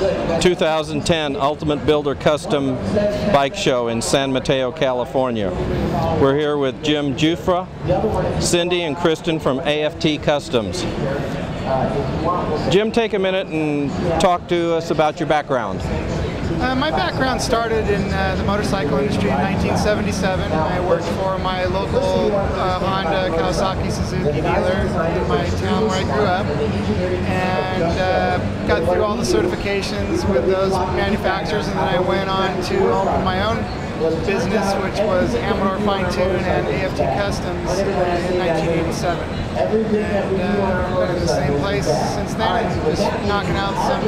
2010 Ultimate Builder Custom Bike Show in San Mateo, California. We're here with Jim Jufra, Cindy, and Kristen from AFT Customs. Jim, take a minute and talk to us about your background. My background started in the motorcycle industry in 1977. I worked for my local Honda, Kawasaki, Suzuki dealer in my town where I grew up, and got through all the certifications with those manufacturers, and then I went on to open my own business, which was Amador Fine Tune and AFT Customs in 1987. And been in the same place since then, just knocking out some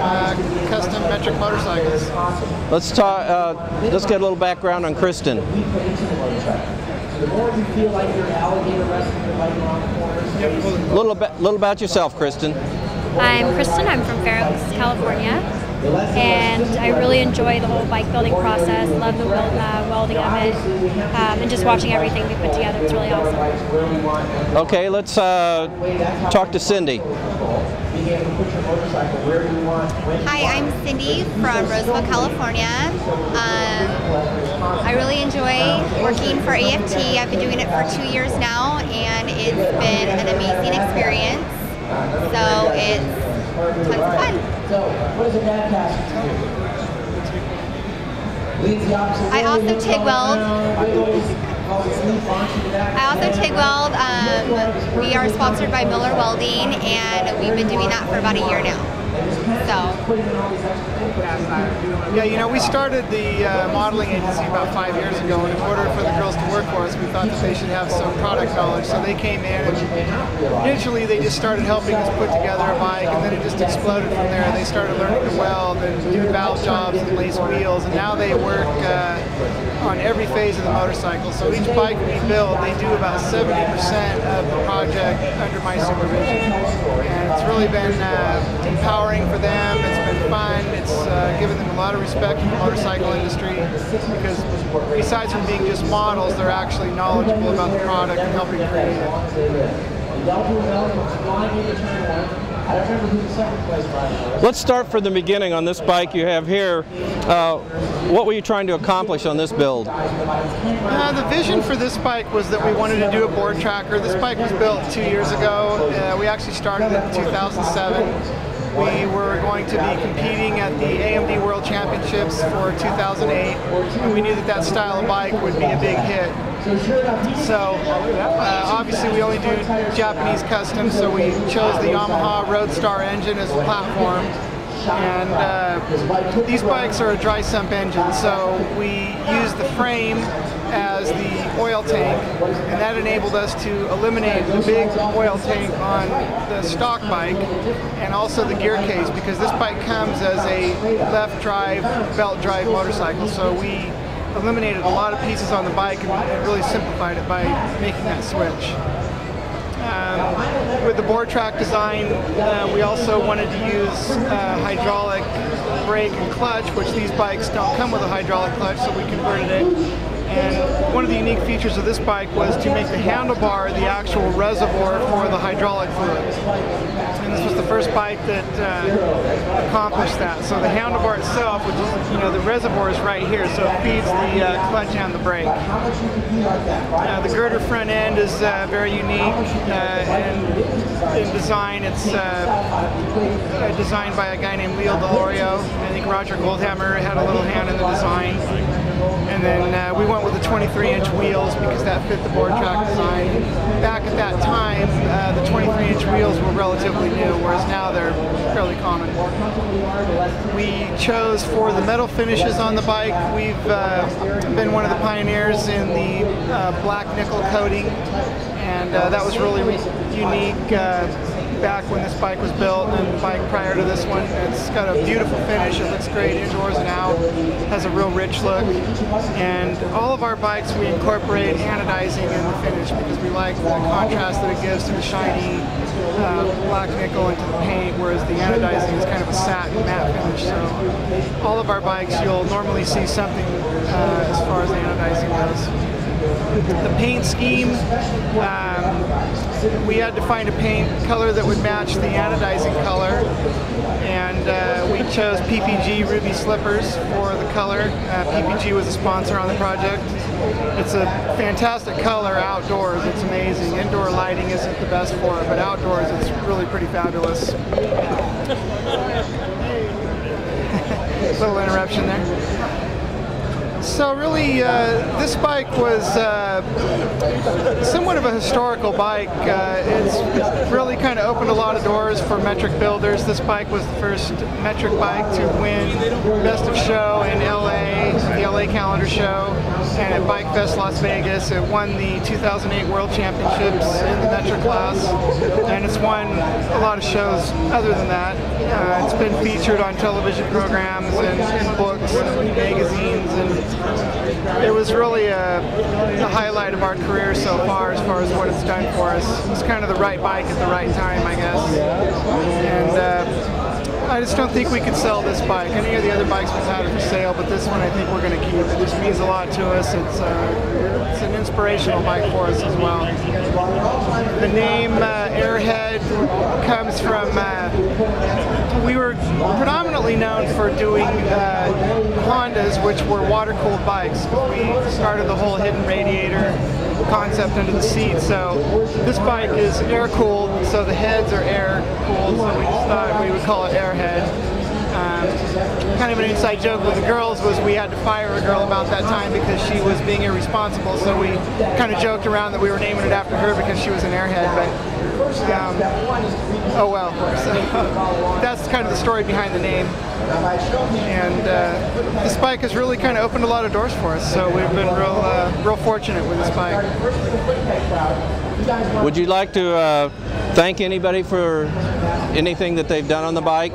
custom metric motorcycles. Let's talk. Let's get a little background on Kristen. Little about yourself, Kristen. I'm Kristen. I'm from Fair Oaks, California, and I really enjoy the whole bike building process. Love the welding of it, and just watching everything we put together. It's really awesome. Okay, let's talk to Cindy. Hi, I'm Cindy from Roseville, California. I really enjoy working for AFT. I've been doing it for 2 years now, and it's been an amazing experience. So it's tons of fun. I also TIG weld. We are sponsored by Miller Welding, and we've been doing that for about a year now. Yeah, you know, we started the modeling agency about 5 years ago, and in order for the girls to work for us, we thought that they should have some product knowledge. So they came in, and initially they just started helping us put together a bike, and then it just exploded from there. They started learning to weld and do valve jobs and lace wheels, and now they work on every phase of the motorcycle. So each bike we build, they do about 70% of the project under my supervision. And it's really been empowering for them. It's been fun. It's given them a lot of respect in the motorcycle industry, because besides from being just models, they're actually knowledgeable about the product and helping create it. Let's start from the beginning on this bike you have here. What were you trying to accomplish on this build? The vision for this bike was that we wanted to do a board tracker. This bike was built 2 years ago. We actually started it in 2007. We were going to be competing at the AMD World Championships for 2008, and we knew that that style of bike would be a big hit. So obviously we only do Japanese customs, so we chose the Yamaha Roadstar engine as a platform. And these bikes are a dry sump engine, so we used the frame as the oil tank, and that enabled us to eliminate the big oil tank on the stock bike, and also the gear case, because this bike comes as a left drive, belt drive motorcycle. So we eliminated a lot of pieces on the bike and really simplified it by making that switch. With the board track design, we also wanted to use hydraulic brake and clutch, which these bikes don't come with a hydraulic clutch, so we converted it. And one of the unique features of this bike was to make the handlebar the actual reservoir for the hydraulic fluid. And this was the first bike that accomplished that. So the handlebar itself, which is, you know, the reservoir is right here, so it feeds the clutch and the brake. The girder front end is very unique, and in design, it's designed by a guy named Leo Delorio. I think Roger Goldhammer had a little hand in the design. And then we went with the 23-inch wheels because that fit the board track design. Back at that time, the 23-inch wheels were relatively new, whereas now they're fairly common. We chose for the metal finishes on the bike. We've been one of the pioneers in the black nickel coating, and that was really unique back when this bike was built, and the bike prior to this one. It's got a beautiful finish. It looks great indoors and out. Has a real rich look. And all of our bikes, we incorporate anodizing in the finish because we like the contrast that it gives to the shiny black nickel and to the paint, whereas the anodizing is kind of a satin matte finish. So all of our bikes, you'll normally see something as far as anodizing goes. The paint scheme, we had to find a paint color that would match the anodizing color, and we chose PPG Ruby slippers for the color. PPG was a sponsor on the project. It's a fantastic color outdoors. It's amazing. Indoor lighting isn't the best for it, but outdoors it's really pretty fabulous. Little interruption there. So really, this bike was somewhat of a historical bike. It's really kind of opened a lot of doors for metric builders. This bike was the first metric bike to win Best of Show in LA, the LA Calendar Show, and at Bike Fest Las Vegas. It won the 2008 World Championships in the metric class, and it's won a lot of shows other than that. It's been featured on television programs and books and magazines, and it was really the highlight of our career so far as what it's done for us. It's kind of the right bike at the right time, I guess. And I just don't think we could sell this bike. Any of the other bikes we've had are for sale, but this one I think we're going to keep. It just means a lot to us. It's an inspirational bike for us as well. The name Airhead comes from, we were predominantly known for doing Hondas, which were water-cooled bikes. We started the whole hidden radiator concept under the seat. So this bike is air-cooled, so the heads are air-cooled, so we just thought we would call it Airhead. Kind of an inside joke with the girls was we had to fire a girl about that time because she was being irresponsible, so we kind of joked around that we were naming it after her because she was an airhead, but oh well. So that's kind of the story behind the name. And this bike has really kind of opened a lot of doors for us, so we've been real fortunate with this bike. Would you like to thank anybody for anything that they've done on the bike?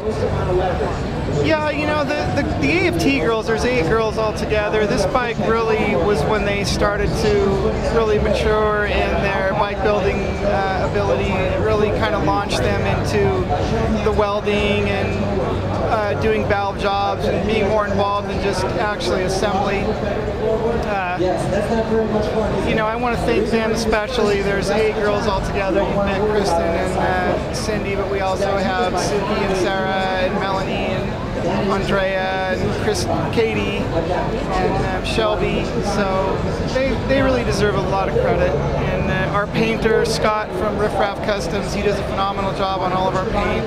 Yeah, you know, the AFT girls, there's 8 girls altogether. This bike really was when they started to really mature in their bike building ability. It really kind of launched them into the welding and doing valve jobs and being more involved in just actually assembly. You know, I want to thank them especially. There's 8 girls altogether. You've met Kristen and Cindy, but we also have Suki and Sarah and Melanie and Andrea and Katie and Shelby. So they really deserve a lot of credit. And our painter, Scott from Riff Raff Customs, he does a phenomenal job on all of our paint.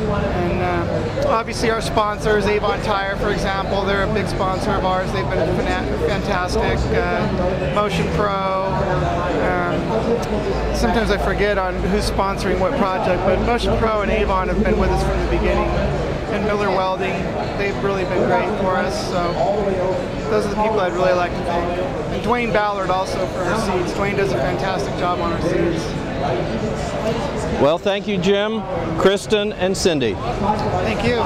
And obviously our sponsors, Avon Tire, for example, they're a big sponsor of ours. They've been fantastic. Motion Pro. Sometimes I forget on who's sponsoring what project, but Motion Pro and Avon have been with us from the beginning. And Miller Welding, they've really been great for us. So those are the people I'd really like to thank. And Dwayne Ballard also for our seats. Dwayne does a fantastic job on our seats. Well, thank you, Jim, Kristen, and Cindy. Thank you.